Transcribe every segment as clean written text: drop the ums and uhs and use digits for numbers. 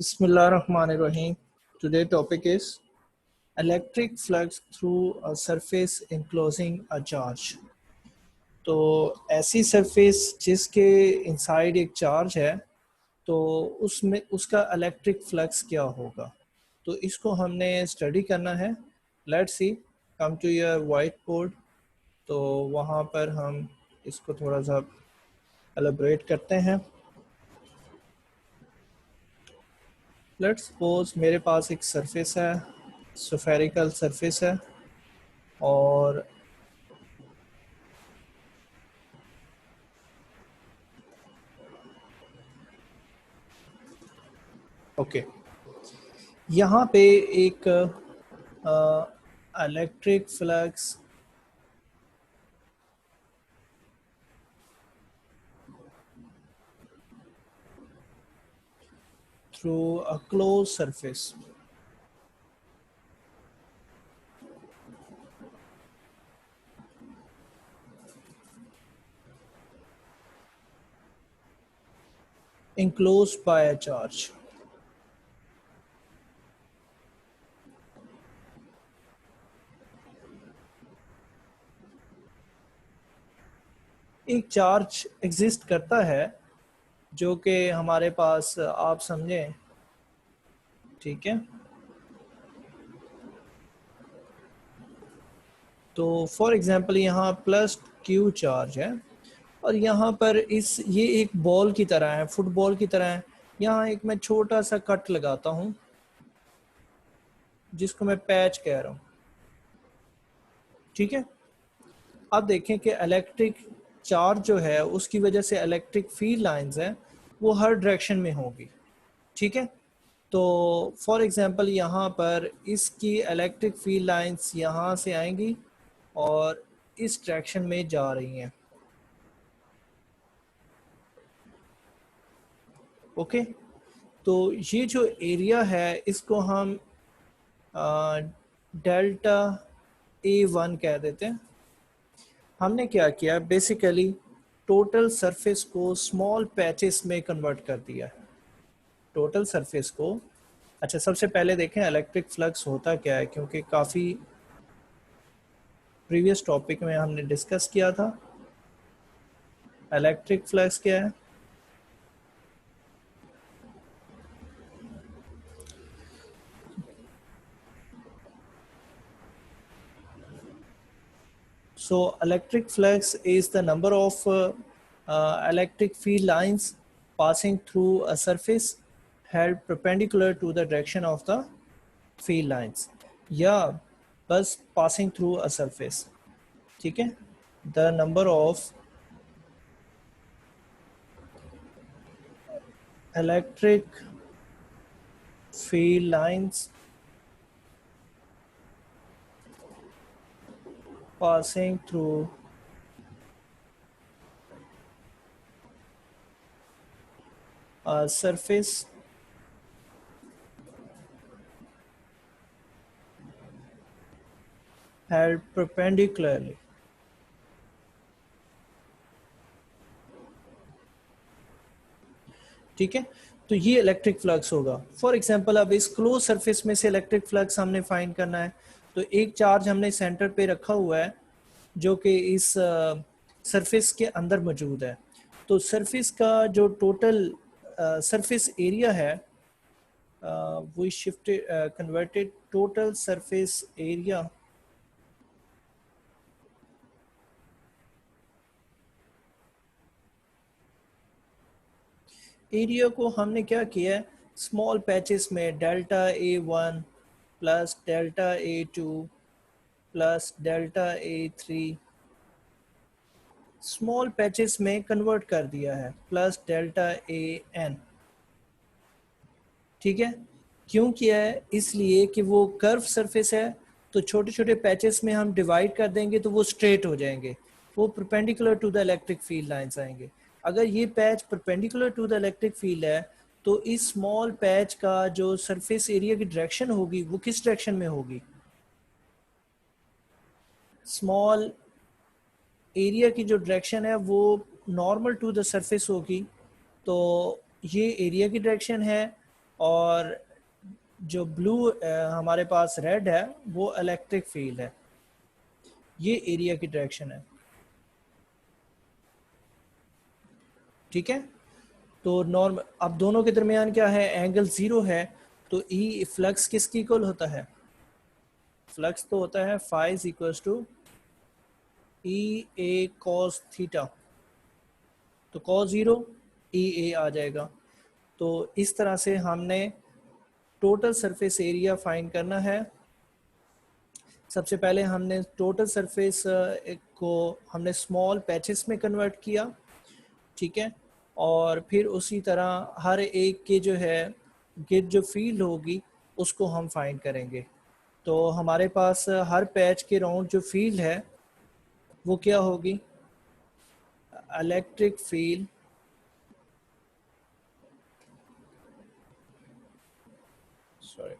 Bismillahirrahmanirrahim. Today topic is electric flux through a surface enclosing a charge. तो ऐसी surface जिसके inside एक charge है तो उसमें उसका इलेक्ट्रिक फ्लक्स क्या होगा, तो इसको हमने स्टडी करना है। Let's see, come to your white board. तो वहाँ पर हम इसको थोड़ा सा एलेबरेट करते हैं। लेट्स सपोज मेरे पास एक सरफेस है, स्फेरिकल सरफेस है, और ओके यहाँ पे एक electric flux through a close surface. enclosed by a charge। एक चार्ज एग्जिस्ट करता है जो कि हमारे पास, आप समझें, ठीक है। तो फॉर एग्जांपल यहाँ प्लस क्यू चार्ज है और यहाँ पर ये एक बॉल की तरह है, फुटबॉल की तरह है। यहाँ एक मैं छोटा सा कट लगाता हूँ जिसको मैं पैच कह रहा हूँ, ठीक है। आप देखें कि इलेक्ट्रिक चार्ज जो है उसकी वजह से इलेक्ट्रिक फील्ड लाइंस हैं वो हर डायरेक्शन में होगी, ठीक है। तो फॉर एग्जांपल यहाँ पर इसकी इलेक्ट्रिक फील्ड लाइंस यहाँ से आएंगी और इस डायरेक्शन में जा रही हैं, ओके। तो ये जो एरिया है इसको हम डेल्टा A1 कह देते हैं। हमने क्या किया, बेसिकली टोटल सरफेस को स्मॉल पैचेस में कन्वर्ट कर दिया। टोटल सरफेस को, अच्छा सबसे पहले देखें इलेक्ट्रिक फ्लक्स होता क्या है, क्योंकि काफ़ी प्रीवियस टॉपिक में हमने डिस्कस किया था। इलेक्ट्रिक फ्लक्स क्या है? So electric flux is the number of electric field lines passing through a surface held perpendicular to the direction of the field lines, या बस passing through a surface, ठीक है। The number of electric field lines passing through a surface held perpendicularly, ठीक है। तो ये electric flux होगा। For example अब इस क्लोज सरफेस में से इलेक्ट्रिक फ्लक्स हमने फाइंड करना है। तो एक चार्ज हमने सेंटर पे रखा हुआ है जो कि इस सरफेस के अंदर मौजूद है। तो सरफेस का जो टोटल सरफेस एरिया है वो shifted converted total surface area को हमने क्या किया है, स्मॉल पैचेस में delta A1 plus delta A2 plus delta A3 small patches में कन्वर्ट कर दिया है, प्लस डेल्टा AN, ठीक है। क्यों किया है? इसलिए कि वो कर्व सरफेस है तो छोटे छोटे पैचेस में हम डिवाइड कर देंगे तो वो स्ट्रेट हो जाएंगे, वो perpendicular to the electric field lines आएंगे। अगर ये patch perpendicular to the electric field है तो इस स्मॉल पैच का जो सरफेस एरिया की डायरेक्शन होगी वो किस डायरेक्शन में होगी? स्मॉल एरिया की जो डायरेक्शन है वो नॉर्मल टू द सरफेस होगी। तो ये एरिया की डायरेक्शन है और जो ब्लू हमारे पास रेड है वो इलेक्ट्रिक फील्ड है। ये एरिया की डायरेक्शन है, ठीक है। तो नॉर्म अब दोनों के दरमियान क्या है, एंगल 0 है, तो ई फ्लक्स किसकी इक्वल होता है, फ्लक्स तो होता है phi is equal to E A cos theta, तो कॉस 0 ई ए आ जाएगा। तो इस तरह से हमने टोटल सरफेस एरिया फाइंड करना है। सबसे पहले हमने टोटल सरफेस को हमने स्मॉल पैचेस में कन्वर्ट किया, ठीक है। और फिर उसी तरह हर एक के जो है गिर जो फील्ड होगी उसको हम फाइंड करेंगे। तो हमारे पास हर पैच के राउंड जो फील्ड है वो क्या होगी, electric field sorry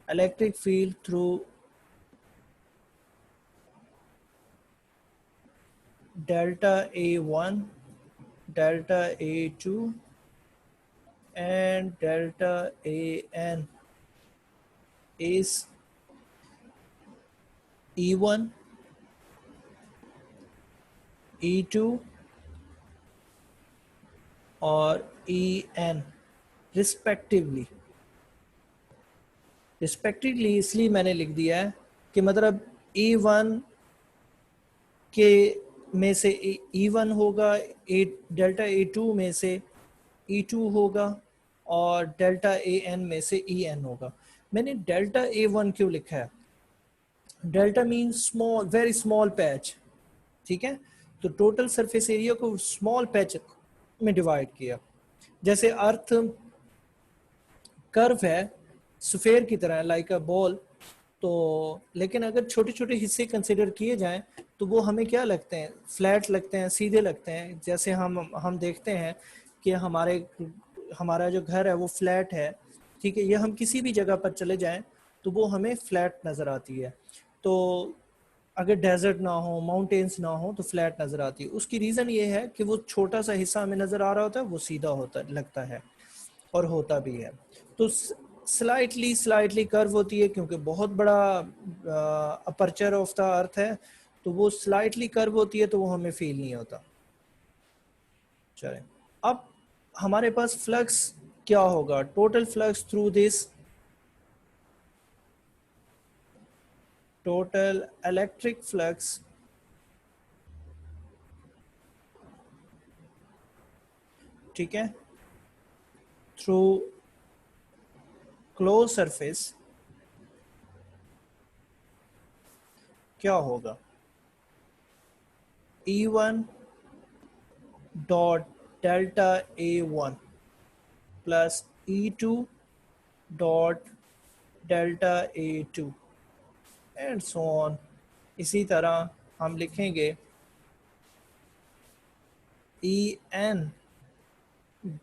electric field through delta A1, delta A2 and delta AN is E1, E2 और EN रिस्पेक्टिवली। रिस्पेक्टिवली इसलिए मैंने लिख दिया है कि मतलब E1 के में से E1 होगा, डेल्टा A2 में से E2 होगा और डेल्टा AN में से EN होगा। मैंने डेल्टा A1 क्यों लिखा है, delta mean small, very small patch, ठीक है। तो टोटल सरफेस एरिया को स्मॉल पैच में डिवाइड किया। जैसे अर्थ कर्व है, सफेयर की तरह लाइक अ बॉल, तो लेकिन अगर छोटे छोटे हिस्से कंसिडर किए जाएं तो वो हमें क्या लगते हैं, फ्लैट लगते हैं, सीधे लगते हैं। जैसे हम देखते हैं कि हमारा जो घर है वो फ्लैट है, ठीक है। ये हम किसी भी जगह पर चले जाएं तो वो हमें फ्लैट नज़र आती है। तो अगर डेजर्ट ना हो, माउंटेन्स ना हो, तो फ्लैट नज़र आती है। उसकी रीज़न ये है कि वो छोटा सा हिस्सा हमें नज़र आ रहा होता है, वो सीधा होता लगता है और होता भी है। तो स्लाइटली स्लाइटली कर्व होती है क्योंकि बहुत बड़ा अपर्चर ऑफ द अर्थ है, तो वो स्लाइटली कर्व होती है, तो वो हमें फील नहीं होता। चले, अब हमारे पास फ्लक्स क्या होगा, total flux through this, total electric flux ठीक है थ्रू क्लोज सरफेस क्या होगा, E1 dot delta A1 plus E2 dot delta A2 and so on. इसी तरह हम लिखेंगे EN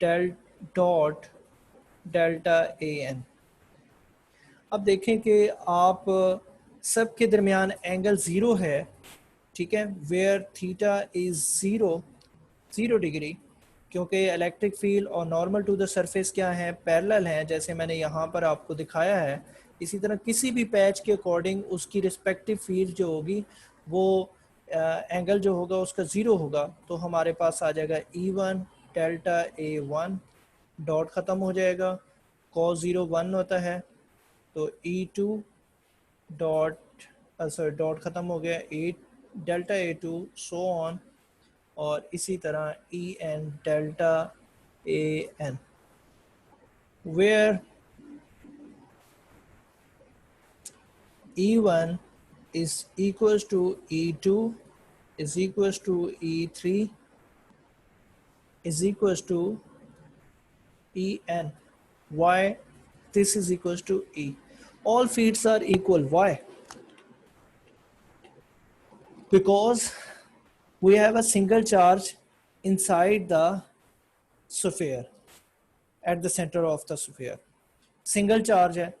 del dot delta AN। अब देखें कि आप सब के दरमियान एंगल 0 है, ठीक है, वेयर थीटा इज 0 डिग्री, क्योंकि इलेक्ट्रिक फील्ड और नॉर्मल टू द सरफेस क्या है, पैरेलल हैं, जैसे मैंने यहाँ पर आपको दिखाया है। इसी तरह किसी भी पैच के अकॉर्डिंग उसकी रिस्पेक्टिव फील्ड जो होगी वो एंगल जो होगा उसका 0 होगा। तो हमारे पास आ जाएगा E1 डेल्टा A1, डॉट ख़त्म हो जाएगा, cos 0 1 होता है, तो E2 डॉट सॉरी डॉट ख़त्म हो गया, 8 डेल्टा A2 सो ऑन, और इसी तरह EN delta AN, where E1 is equals to E2 is equals to E3 is equals to EN. Why this is equals to E? All fields are equal. Why? Because we have a single charge inside the sphere at the center of the sphere. Single charge है,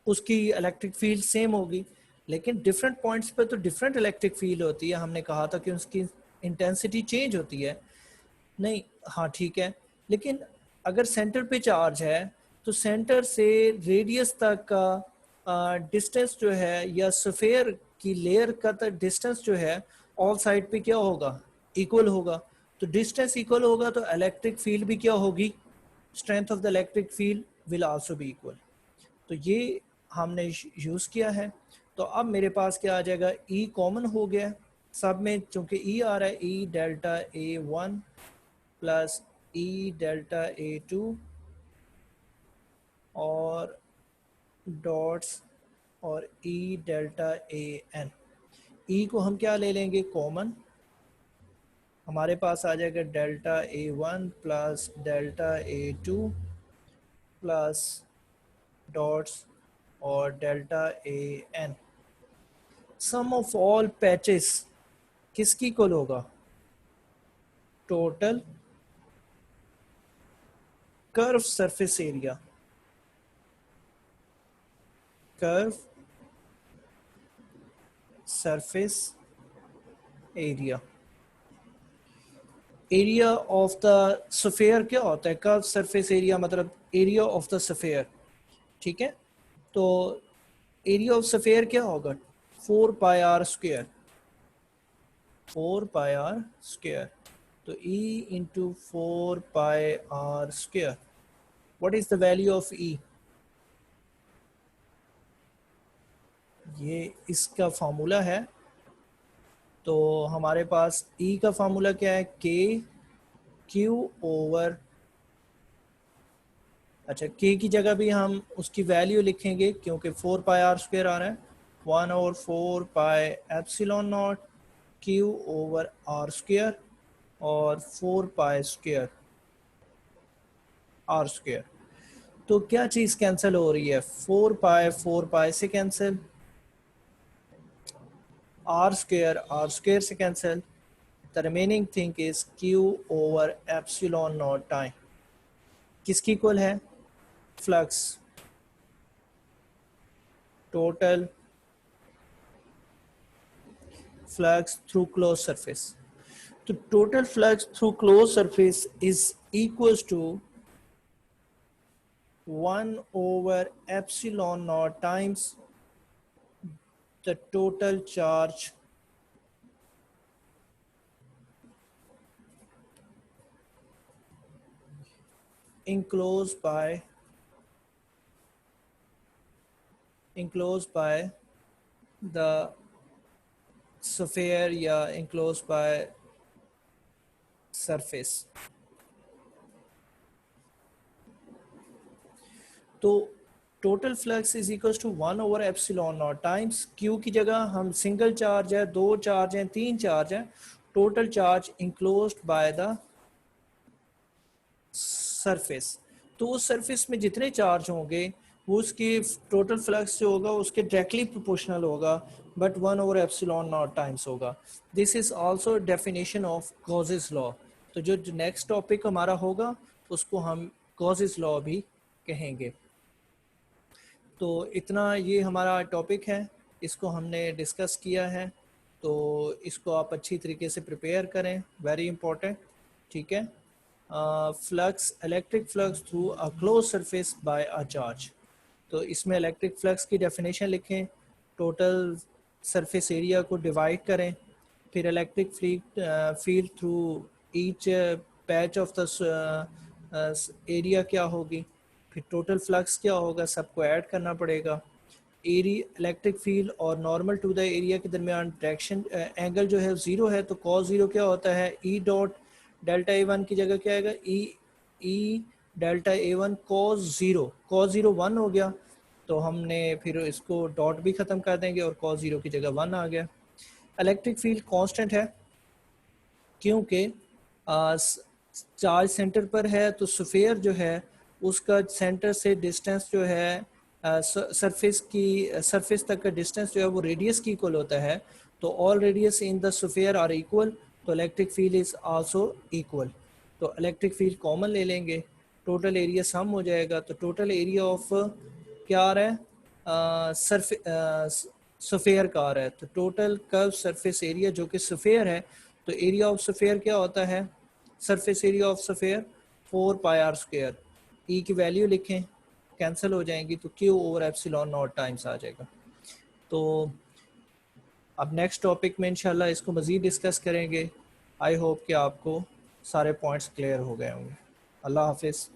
उसकी electric field same होगी, लेकिन different points पे तो different electric field होती है। हमने कहा था कि उसकी इंटेंसिटी चेंज होती है। नहीं, हाँ ठीक है, लेकिन अगर सेंटर पे चार्ज है तो सेंटर से रेडियस तक का डिस्टेंस जो है, या स्फीयर की लेयर का डिस्टेंस जो है, ऑल साइड पे क्या होगा, इक्वल होगा। तो डिस्टेंस इक्वल होगा तो इलेक्ट्रिक फील्ड भी क्या होगी, strength of the electric field will also be equal. तो ये हमने यूज़ किया है। तो अब मेरे पास क्या आ जाएगा, ई कॉमन हो गया सब में, चूंकि ई आ रहा है, E delta A one plus E delta A two और डॉट्स और ई डेल्टा ए एन। ई को हम क्या ले लेंगे, कॉमन। हमारे पास आ जाएगा delta A one plus delta A two plus dots और delta A N. Sum of all patches किसकी इक्वल होगा, total curve surface area, curve surface area. Area of the sphere क्या होता है, कर्व सरफेस एरिया मतलब area of the sphere, ठीक है। तो एरिया ऑफ स्फीयर क्या होगा, 4πr², 4πr²। तो E into 4πr², what is the value of E, ये इसका फार्मूला है। तो हमारे पास E का फार्मूला क्या है, के क्यू ओवर, अच्छा के की जगह भी हम उसकी वैल्यू लिखेंगे क्योंकि 4πr² आ रहा है, 1/4πε0 क्यू ओवर r² और 4π² r²। तो क्या चीज़ कैंसिल हो रही है, 4π से कैंसिल, r² से cancel. The remaining thing is q over ε0 time, किसकी इक्वल है, flux, total flux through close surface. तो total flux through close surface is equals to 1/ε0 times the total charge enclosed by the sphere या enclosed by surface। तो total flux is equal to 1/ε0 times q की जगह हम single charge है, दो charge हैं, तीन चार्ज हैं, total charge enclosed by the surface. तो उस सरफेस में जितने चार्ज होंगे वो उसकी टोटल फ्लक्स जो होगा उसके डायरेक्टली प्रोपोर्शनल होगा, बट 1/ε0 टाइम्स होगा। This is also definition of Gauss's law. तो जो नेक्स्ट टॉपिक हमारा होगा उसको हम गॉसेस लॉ भी कहेंगे। तो इतना ये हमारा टॉपिक है, इसको हमने डिस्कस किया है। तो इसको आप अच्छी तरीके से प्रिपेयर करें, वेरी इंपॉर्टेंट, ठीक है। Flux, electric flux through a close surface by a charge. तो इसमें इलेक्ट्रिक फ्लक्स की डेफिनेशन लिखें, टोटल सरफेस एरिया को डिवाइड करें, फिर electric field through each patch of the area क्या होगी, फिर टोटल फ्लक्स क्या होगा, सबको ऐड करना पड़ेगा। एरिया, इलेक्ट्रिक फील्ड और नॉर्मल टू द एरिया के दरमियान डायरेक्शन एंगल जो है ज़ीरो है, तो कॉस ज़ीरो क्या होता है, E dot delta A one की जगह क्या आएगा, E delta A one cos zero, cos zero one हो गया, तो हमने फिर इसको डॉट भी ख़त्म कर देंगे और कॉस ज़ीरो की जगह वन आ गया। इलेक्ट्रिक फील्ड कांस्टेंट है क्योंकि चार्ज सेंटर पर है, तो स्फीयर जो है उसका सेंटर से डिस्टेंस जो है सरफेस तक का डिस्टेंस जो है वो रेडियस की इक्वल होता है। तो all radius in the sphere are equal, तो electric field is also equal. तो इलेक्ट्रिक फील्ड कॉमन ले लेंगे, टोटल एरिया सम हो जाएगा। तो टोटल एरिया ऑफ क्या आ रहा है, सफ़ेयर का आ रहा है, तो टोटल कर्व सरफेस एरिया जो कि सफ़ेयर है, तो एरिया ऑफ सफ़ेयर क्या होता है, surface area of sphere 4 πr²। E की वैल्यू लिखें, कैंसिल हो जाएंगी, तो q over epsilon naught times आ जाएगा। तो अब नेक्स्ट टॉपिक में इंशाल्लाह इसको मज़ीद डिस्कस करेंगे। आई होप कि आपको सारे पॉइंट्स क्लियर हो गए होंगे। अल्लाह हाफिज़।